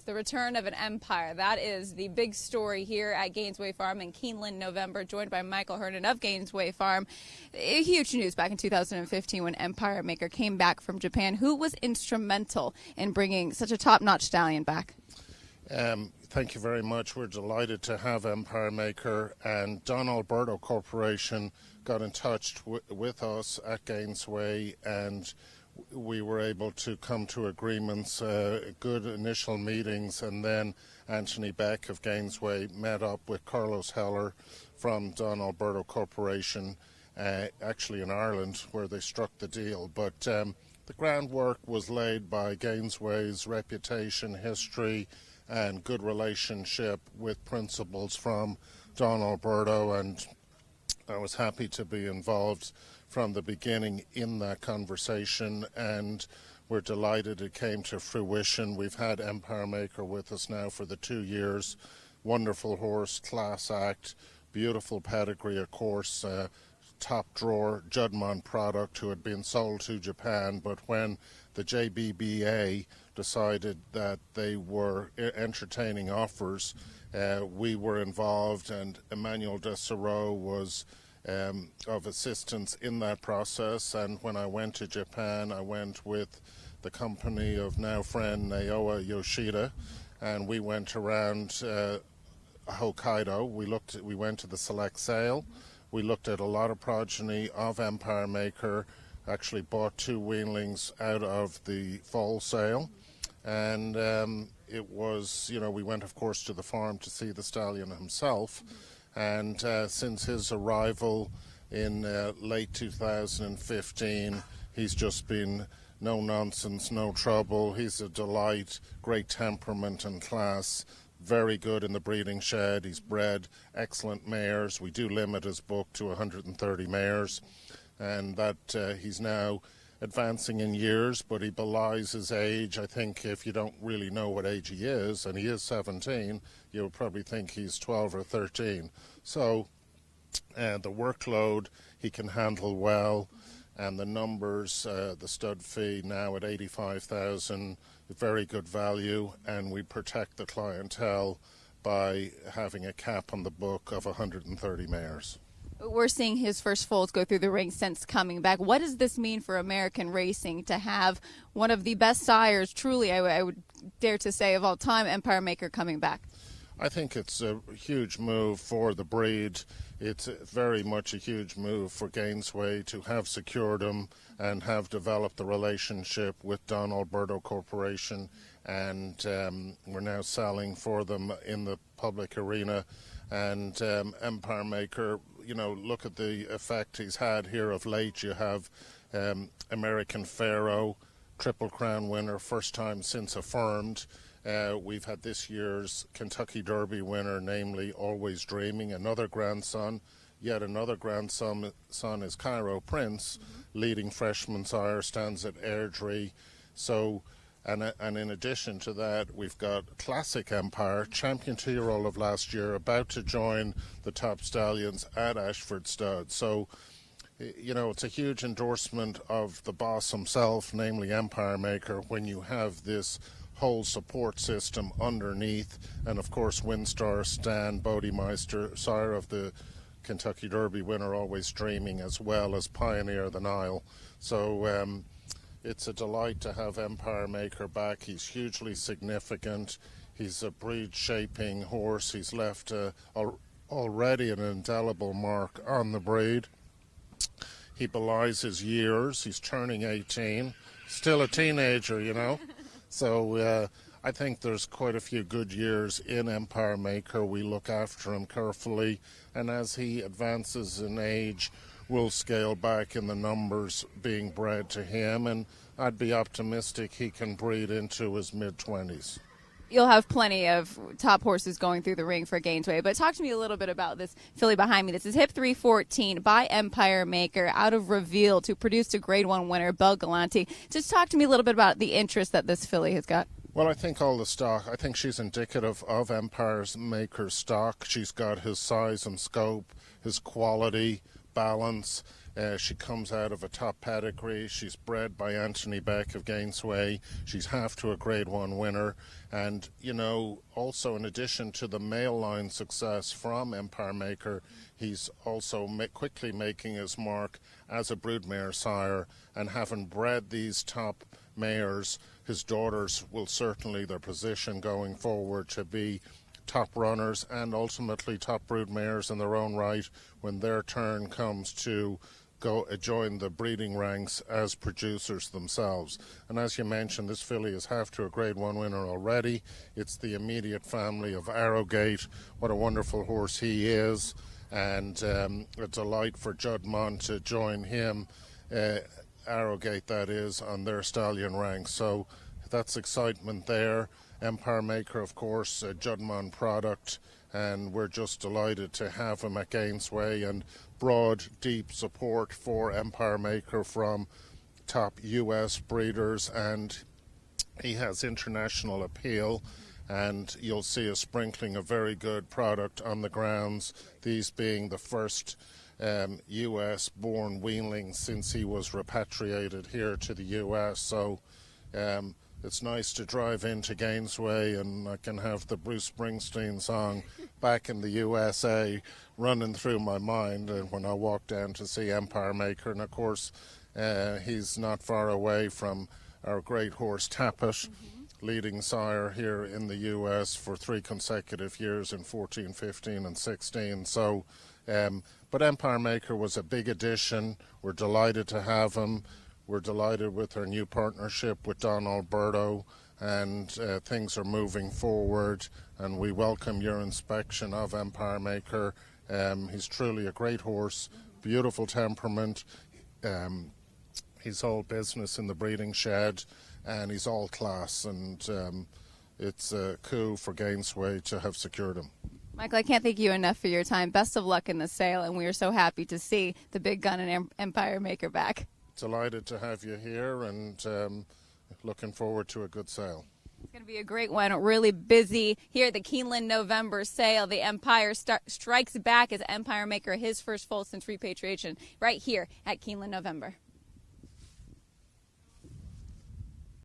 The return of an empire. That is the big story here at Gainesway Farm in Keeneland, November, joined by Michael Hernon of Gainesway Farm. Huge news back in 2015 when Empire Maker came back from Japan. Who was instrumental in bringing such a top-notch stallion back? Thank you very much. We're delighted to have Empire Maker, and Don Alberto Corporation got in touch with us at Gainesway, and we were able to come to agreements, good initial meetings, and then Anthony Beck of Gainesway met up with Carlos Heller from Don Alberto Corporation, actually in Ireland, where they struck the deal. But the groundwork was laid by Gainesway's reputation, history, and good relationship with principals from Don Alberto, and I was happy to be involved from the beginning in that conversation, and we're delighted it came to fruition. We've had Empire Maker with us now for the 2 years. Wonderful horse, class act, beautiful pedigree, of course, top drawer Juddmonte product who had been sold to Japan, but when the JBBA decided that they were entertaining offers, we were involved, and Emmanuel Dessereau was of assistance in that process. And when I went to Japan, I went with the company of now friend Naoya Yoshida, and we went around Hokkaido. We went to the select sale. We looked at a lot of progeny of Empire Maker, actually bought 2 weanlings out of the fall sale, and it was, we went of course to the farm to see the stallion himself. And since his arrival in late 2015, he's just been no nonsense, no trouble. He's a delight, great temperament and class, very good in the breeding shed. He's bred excellent mares. We do limit his book to 130 mares, and that he's now advancing in years, but he belies his age. I think if you don't really know what age he is, and he is 17, you'll probably think he's 12 or 13. So the workload he can handle well, and the numbers, the stud fee now at 85,000, very good value, and we protect the clientele by having a cap on the book of 130 mares. We're seeing his first foals go through the ring since coming back. What does this mean for American racing to have one of the best sires, truly, I would dare to say, of all time, Empire Maker, coming back? I think it's a huge move for the breed. It's very much a huge move for Gainesway to have secured him and have developed the relationship with Don Alberto Corporation, and we're now selling for them in the public arena. And Empire Maker, look at the effect he's had here of late. You have American Pharaoh, Triple Crown winner, first time since affirmed. We've had this year's Kentucky Derby winner, namely Always Dreaming, another grandson. Yet another grandson is Cairo Prince, leading freshman sire, stands at Airdrie. So, and in addition to that, we've got Classic Empire, champion 2-year-old of last year, about to join the top stallions at Ashford Stud. So, it's a huge endorsement of the boss himself, namely Empire Maker, when you have this whole support system underneath. And of course, Windstar Stan Bodemeister, sire of the Kentucky Derby winner, Always Dreaming, as well as Pioneer the Nile. So it's a delight to have Empire Maker back. He's hugely significant. He's a breed-shaping horse. He's left already an indelible mark on the breed. He belies his years. He's turning 18. Still a teenager, So I think there's quite a few good years in Empire Maker. We look after him carefully, and as he advances in age, we'll scale back in the numbers being bred to him, and I'd be optimistic he can breed into his mid-20s. You'll have plenty of top horses going through the ring for Gainesway, but talk to me a little bit about this filly behind me. This is Hip 314 by Empire Maker out of Reveal to produce a Grade 1 winner, Bel Galante. Just talk to me a little bit about the interest that this filly has got. Well, I think all the stock, I think she's indicative of Empire Maker's stock. She's got his size and scope, his quality, balance. She comes out of a top pedigree. She's bred by Anthony Beck of Gainesway. She's half to a Grade 1 winner. And, you know, also in addition to the male line success from Empire Maker, he's also quickly making his mark as a broodmare sire. And having bred these top mares, his daughters will certainly, their position going forward to be top runners and ultimately top brood mares in their own right when their turn comes to go join the breeding ranks as producers themselves. And as you mentioned, this filly is half to a Grade 1 winner already. It's the immediate family of Arrogate. What a wonderful horse he is, and a delight for Judd Mont to join him, Arrogate that is, on their stallion ranks. So that's excitement there. Empire Maker, of course, a Judd Mont product, and we're just delighted to have him at Gainesway, and broad, deep support for Empire Maker from top US breeders, and he has international appeal, and you'll see a sprinkling of very good product on the grounds, these being the first US born weanling since he was repatriated here to the US. So it's nice to drive into Gainesway and I can have the Bruce Springsteen song Back in the USA running through my mind when I walk down to see Empire Maker. And of course, he's not far away from our great horse Tappet, leading sire here in the US for 3 consecutive years in 14, 15 and 16. So, but Empire Maker was a big addition. We're delighted to have him. We're delighted with our new partnership with Don Alberto, and things are moving forward, and we welcome your inspection of Empire Maker. He's truly a great horse, beautiful temperament. He's all business in the breeding shed, and he's all class, and it's a coup for Gainesway to have secured him. Michael, I can't thank you enough for your time. Best of luck in the sale, and we are so happy to see the big gun and Empire Maker back. Delighted to have you here, and looking forward to a good sale. It's going to be a great one. Really busy here at the Keeneland November Sale. The Empire strikes back as Empire Maker, his first foal since repatriation, right here at Keeneland November.